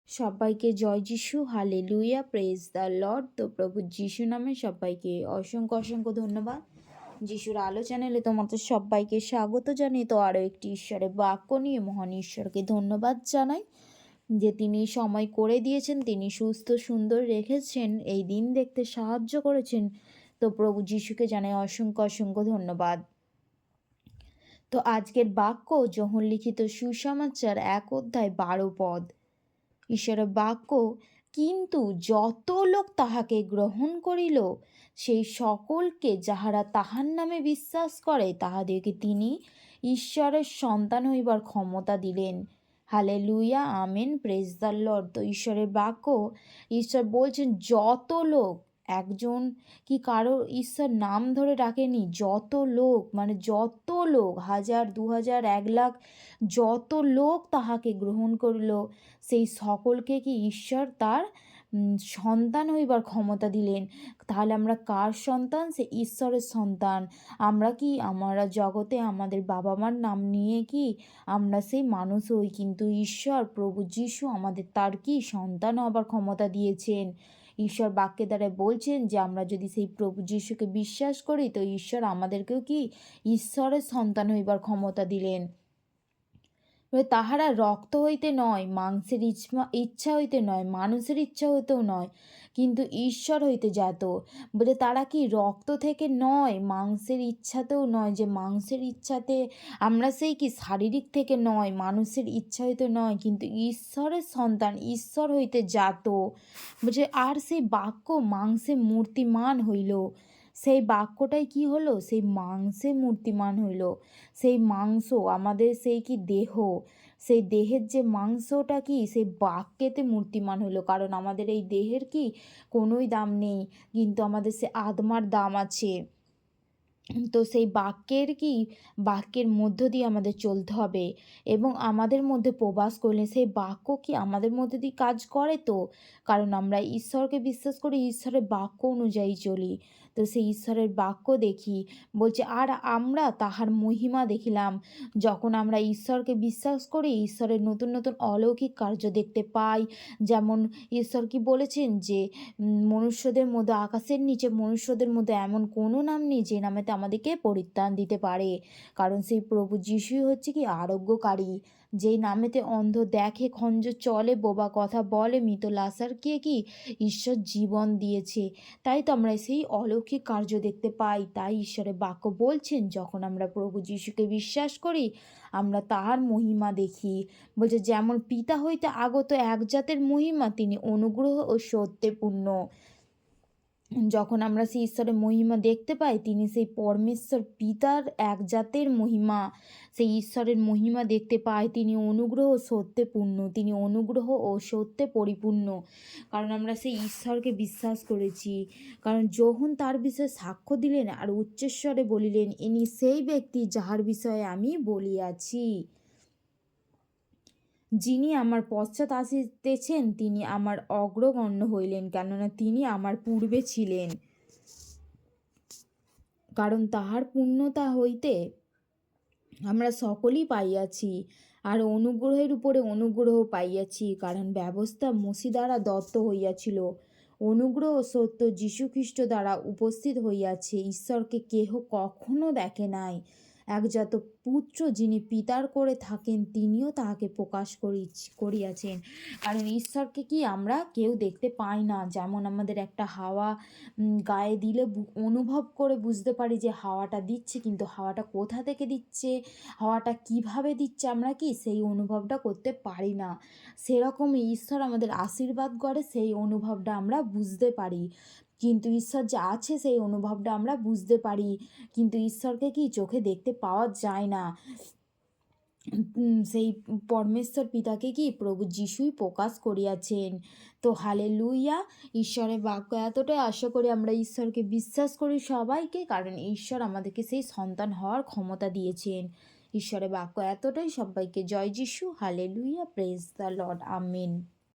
সবাইকে জয় যিশু, হালেলুয়া, প্রেজ দ্য লর্ড। তো প্রভু যিশু নামে সবাইকে অসংখ্য অসংখ্য ধন্যবাদ। যিশুর আলো চ্যানেলে তোমাদের সবাইকে স্বাগত জানিয়ে তো আরও একটি ঈশ্বরের বাক্য নিয়ে মহান ঈশ্বরকে ধন্যবাদ জানাই যে তিনি সময় করে দিয়েছেন, তিনি সুস্থ সুন্দর রেখেছেন, এই দিন দেখতে সাহায্য করেছেন। তো প্রভু যিশুকে জানাই অসংখ্য অসংখ্য ধন্যবাদ। তো আজকের বাক্য যোহন লিখিত সুসমাচার 1 অধ্যায় 12 পদ। ঈশ্বরের বাক্য, কিন্তু যত লোক তাহাকে গ্রহণ করিল সেই সকলকে যাহারা তাহার নামে বিশ্বাস করে তাহাদেরকে তিনি ঈশ্বরের সন্তান হইবার ক্ষমতা দিলেন। Hallelujah, amen, praise the Lord. তো ঈশ্বরের বাক্য, ঈশ্বর বলছেন যত লোক, একজন কি কারো ঈশ্বর নাম ধরে ডাকেনি, যত লোক, মানে যত লোক, 1000, 2000, 1,00,000, যত লোক তাহাকে গ্রহণ করিল সেই সকলকে কি ঈশ্বর তার সন্তান হইবার ক্ষমতা দিলেন। তাহলে আমরা কার সন্তান? সে ঈশ্বরের সন্তান। আমরা জগতে আমাদের বাবা মার নাম নিয়ে কি আমরা সেই মানুষ হই, কিন্তু ঈশ্বর প্রভু যিশু আমাদের তার কি সন্তান হবার ক্ষমতা দিয়েছেন। ঈশ্বর বাক্যে দ্বারা বলছেন যে আমরা যদি সেই প্রভু যিশুকে বিশ্বাস করি তো ঈশ্বর আমাদেরকেও কি ঈশ্বরের সন্তান হইবার ক্ষমতা দিলেন। তাহারা রক্ত হইতে নয়, মাংসের ইচ্ছা হইতে নয়, মানুষের ইচ্ছা হইতেও নয়, কিন্তু ঈশ্বর হইতে জাত। বলে তারা কি রক্ত থেকে নয়, মাংসের ইচ্ছাতেও নয়, যে মাংসের ইচ্ছাতে আমরা সেই কি শারীরিক থেকে নয়, মানুষের ইচ্ছা হইতে নয়, কিন্তু ঈশ্বরের সন্তান, ঈশ্বর হইতে জাত। বলছে আর সেই বাক্য মাংসে মূর্তিমান হইল। সেই বাক্যটাই কি হলো? সেই মাংসে মূর্তিমান হইল। সেই মাংস আমাদের সেই কি দেহ, সেই দেহের যে মাংসটা কি সেই বাক্যেতে মূর্তিমান হলো। কারণ আমাদের এই দেহের কি কোনোই দাম নেই, কিন্তু আমাদের সে আত্মার দাম আছে। তো সেই বাক্যের মধ্য দিয়ে আমাদের চলতে হবে এবং আমাদের মধ্যে প্রবাস করলে সেই বাক্য কি আমাদের মধ্যে দিয়ে কাজ করে। তো কারণ আমরা ঈশ্বরকে বিশ্বাস করি, ঈশ্বরের বাক্য অনুযায়ী চলি। তো সেই ঈশ্বরের বাক্য দেখি, বলছে আর আমরা তাহার মহিমা দেখিলাম। যখন আমরা ঈশ্বরকে বিশ্বাস করি, ঈশ্বরের নতুন নতুন অলৌকিক কার্য দেখতে পাই। যেমন ঈশ্বর কি বলেছেন যে মনুষ্যদের মধ্যে, আকাশের নিচে মনুষ্যদের মধ্যে এমন কোনো নাম নেই যে নামেতে আমাদেরকে পরিত্রাণ দিতে পারে। কারণ সেই প্রভু যিশুই হচ্ছে কি আরোগ্যকারী, যেই নামেতে অন্ধ দেখে, খঞ্জ চলে, বোবা কথা বলে, মৃত লাশারকে কি ঈশ্বর জীবন দিয়েছে। তাই তো আমরা সেই অলৌকিক কার্য দেখতে পাই। তাই ঈশ্বরের বাক্য বলছেন যখন আমরা প্রভু যিশুকে বিশ্বাস করি আমরা তাহার মহিমা দেখি। বলছে যেমন পিতা হইতে আগত এক জাতের মহিমা তিনি অনুগ্রহ ও সত্যে পূর্ণ। যখন আমরা সেই ঈশ্বরের মহিমা দেখতে পাই, তিনি সেই পরমেশ্বর পিতার এক জাতের মহিমা, সেই ঈশ্বরের মহিমা দেখতে পাই। তিনি অনুগ্রহ ও সত্যে পূর্ণ, তিনি অনুগ্রহ ও সত্যে পরিপূর্ণ। কারণ আমরা সেই ঈশ্বরকে বিশ্বাস করেছি। কারণ যোহন তার বিষয়ে সাক্ষ্য দিলেন আর উচ্চস্বরে বলিলেন, ইনি সেই ব্যক্তি যাহার বিষয়ে আমি বলিয়াছি। যিনি আমার পশ্চাৎ আসিতেছেন তিনি আমার অগ্রগণ্য হইলেন, কেননা তিনি আমার পূর্বে ছিলেন। কারণ তাহার পূর্ণতা হইতে আমরা সকলেই পাইয়াছি, আর অনুগ্রহের উপরে অনুগ্রহ পাইয়াছি। কারণ ব্যবস্থা মসি দ্বারা দত্ত হইয়াছিল, অনুগ্রহ সত্য যীশুখ্রিস্ট দ্বারা উপস্থিত হইয়াছে। ঈশ্বরকে কেহ কখনো দেখে নাই। একজাত পুত্র যিনি পিতার করে থাকেন তিনিও তাহাকে প্রকাশ করিয়াছেন। কারণ ঈশ্বরকে কি আমরা কেউ দেখতে পাই না। যেমন আমাদের একটা হাওয়া গায়ে দিলে অনুভব করে বুঝতে পারি যে হাওয়াটা দিচ্ছে, কিন্তু হাওয়াটা কোথা থেকে দিচ্ছে, হাওয়াটা কিভাবে দিচ্ছে আমরা কি সেই অনুভবটা করতে পারি না। সেরকমই ঈশ্বর আমাদের আশীর্বাদ করে, সেই অনুভবটা আমরা বুঝতে পারি। কিন্তু ঈশ্বর যে আছে সেই অনুভবটা আমরা বুঝতে পারি, কিন্তু ঈশ্বরকে কি চোখে দেখতে পাওয়া যায় না। সেই পরমেশ্বর পিতাকে কি প্রভু যিশুই প্রকাশ করিয়াছেন। তো হালেলুয়া, ঈশ্বরের বাক্য এতটাই আশা করি আমরা ঈশ্বরকে বিশ্বাস করি সবাইকে, কারণ ঈশ্বর আমাদেরকে সেই সন্তান হওয়ার ক্ষমতা দিয়েছেন। ঈশ্বরের বাক্য এতটাই। সবাইকে জয় যিশু, hallelujah, praise the Lord, amen.